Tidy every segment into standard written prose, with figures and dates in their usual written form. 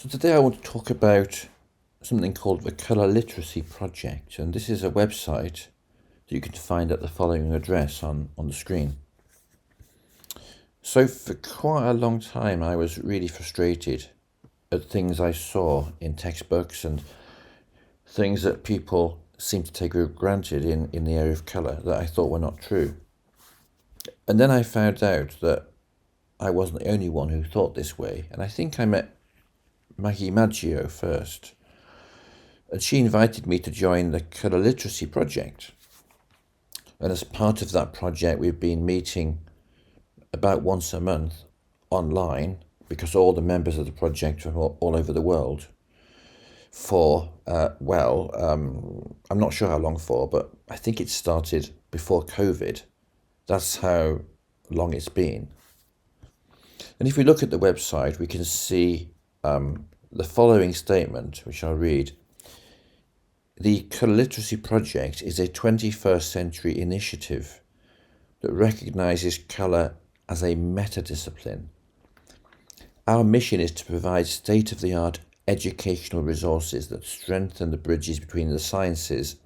So today I want to talk about something called the Colour Literacy Project, and this is a website that you can find at the following address on the screen. So for quite a long time I was really frustrated at things I saw in textbooks and things that people seem to take for granted in the area of colour that I thought were not true. And then I found out that I wasn't the only one who thought this way, and I think I met Maggie Maggio first, and she invited me to join the Colour Literacy Project. And as part of that project, we've been meeting about once a month online, because all the members of the project are all over the world for, I'm not sure how long for, but I think it started before COVID. That's how long it's been. And if we look at the website, we can see the following statement, which I'll read. The Colour Literacy Project is a 21st century initiative that recognises colour as a meta-discipline. Our mission is to provide state-of-the-art educational resources that strengthen the bridges between the sciences,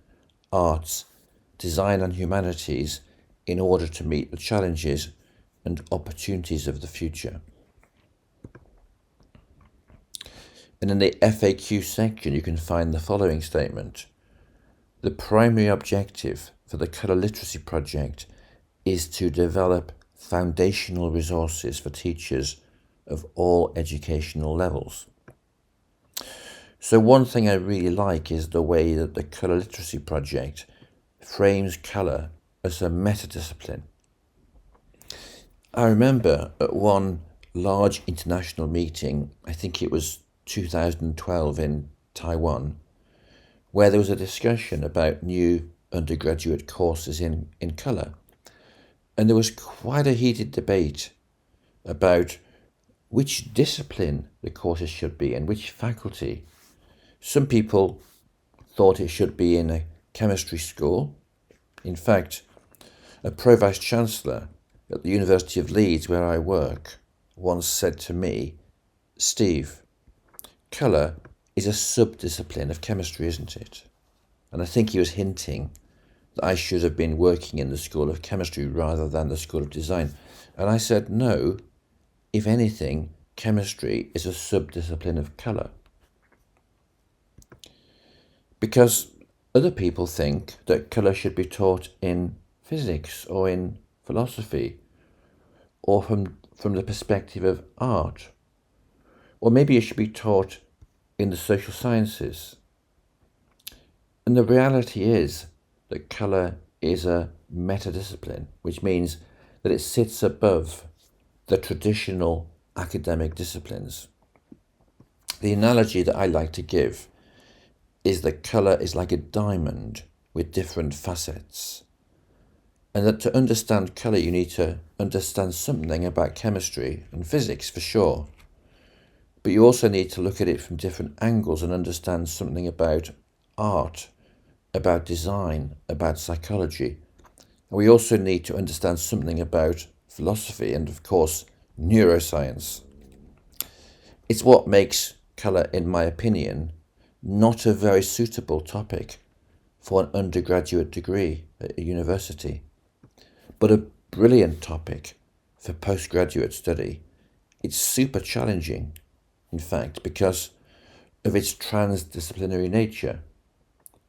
arts, design and humanities in order to meet the challenges and opportunities of the future. And in the FAQ section, you can find the following statement. The primary objective for the Colour Literacy Project is to develop foundational resources for teachers of all educational levels. So one thing I really like is the way that the Colour Literacy Project frames colour as a meta-discipline. I remember at one large international meeting, I think it was 2012 in Taiwan, where there was a discussion about new undergraduate courses in colour. And there was quite a heated debate about which discipline the courses should be and which faculty. Some people thought it should be in a chemistry school. In fact, a Pro-Vice Chancellor at the University of Leeds, where I work, once said to me, Steve, colour is a sub-discipline of chemistry, isn't it? And I think he was hinting that I should have been working in the School of Chemistry rather than the School of Design. And I said, no, if anything, chemistry is a sub-discipline of colour. Because other people think that colour should be taught in physics or in philosophy or from the perspective of art. Or maybe it should be taught in the social sciences. And the reality is that colour is a meta-discipline, which means that it sits above the traditional academic disciplines. The analogy that I like to give is that colour is like a diamond with different facets. And that to understand colour, you need to understand something about chemistry and physics for sure. But you also need to look at it from different angles and understand something about art, about design, about psychology. And we also need to understand something about philosophy and, of course, neuroscience. It's what makes colour, in my opinion, not a very suitable topic for an undergraduate degree at a university, but a brilliant topic for postgraduate study. It's super challenging, in fact, because of its transdisciplinary nature.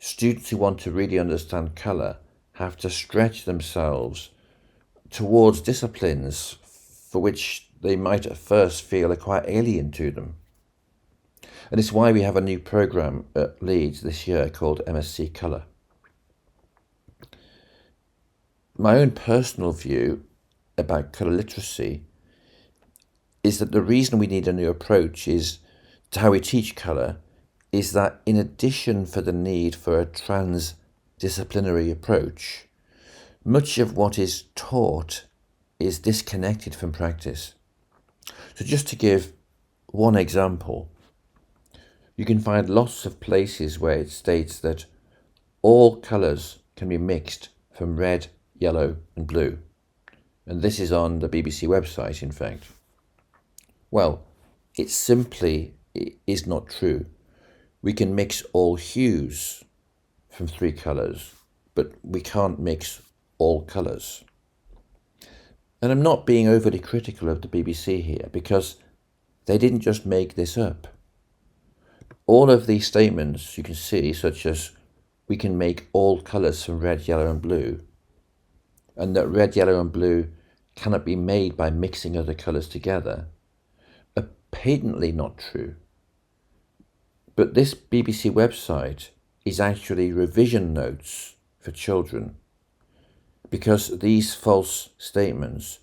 Students who want to really understand colour have to stretch themselves towards disciplines for which they might at first feel are quite alien to them. And it's why we have a new programme at Leeds this year called MSc Colour. My own personal view about colour literacy is that the reason we need a new approach is to how we teach colour is that in addition for the need for a transdisciplinary approach, much of what is taught is disconnected from practice. So just to give one example, you can find lots of places where it states that all colours can be mixed from red, yellow and blue. And this is on the BBC website, in fact. Well, it simply is not true. We can mix all hues from 3 colours, but we can't mix all colours. And I'm not being overly critical of the BBC here, because they didn't just make this up. All of these statements you can see, such as we can make all colours from red, yellow and blue, and that red, yellow and blue cannot be made by mixing other colours together, are patently not true. But this BBC website is actually revision notes for children, because these false statements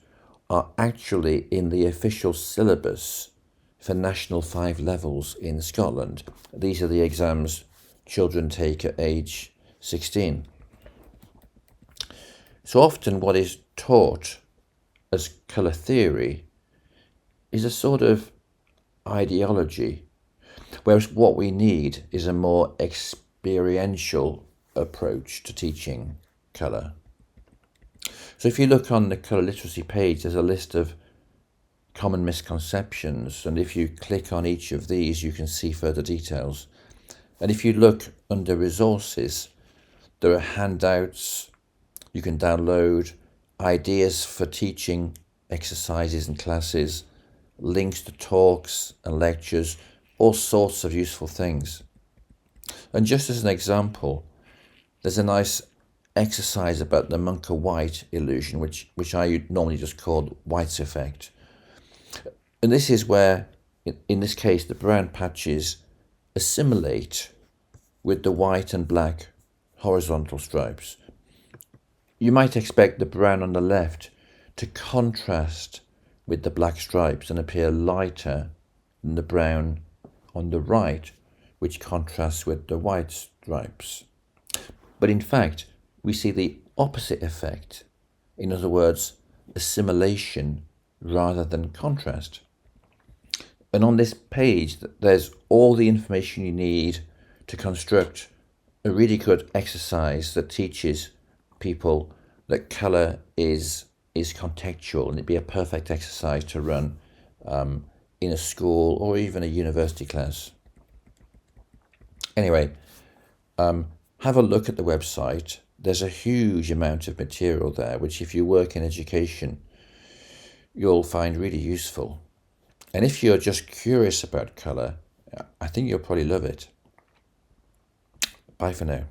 are actually in the official syllabus for National 5 levels in Scotland. These are the exams children take at age 16. So often what is taught as colour theory is a sort of ideology, whereas what we need is a more experiential approach to teaching colour. So if you look on the colour literacy page, there's a list of common misconceptions, and if you click on each of these you can see further details. And if you look under resources, there are handouts you can download, ideas for teaching exercises and classes, links to talks and lectures, all sorts of useful things. And just as an example, there's a nice exercise about the Munker-White illusion, which I normally just call White's effect. And this is where, in this case, the brown patches assimilate with the white and black horizontal stripes. You might expect the brown on the left to contrast with the black stripes and appear lighter than the brown on the right, which contrasts with the white stripes. But in fact, we see the opposite effect. In other words, assimilation rather than contrast. And on this page, there's all the information you need to construct a really good exercise that teaches people that colour is contextual, and it'd be a perfect exercise to run in a school or even a university class. Anyway, have a look at the website. There's a huge amount of material there, which if you work in education, you'll find really useful. And if you're just curious about colour, I think you'll probably love it. Bye for now.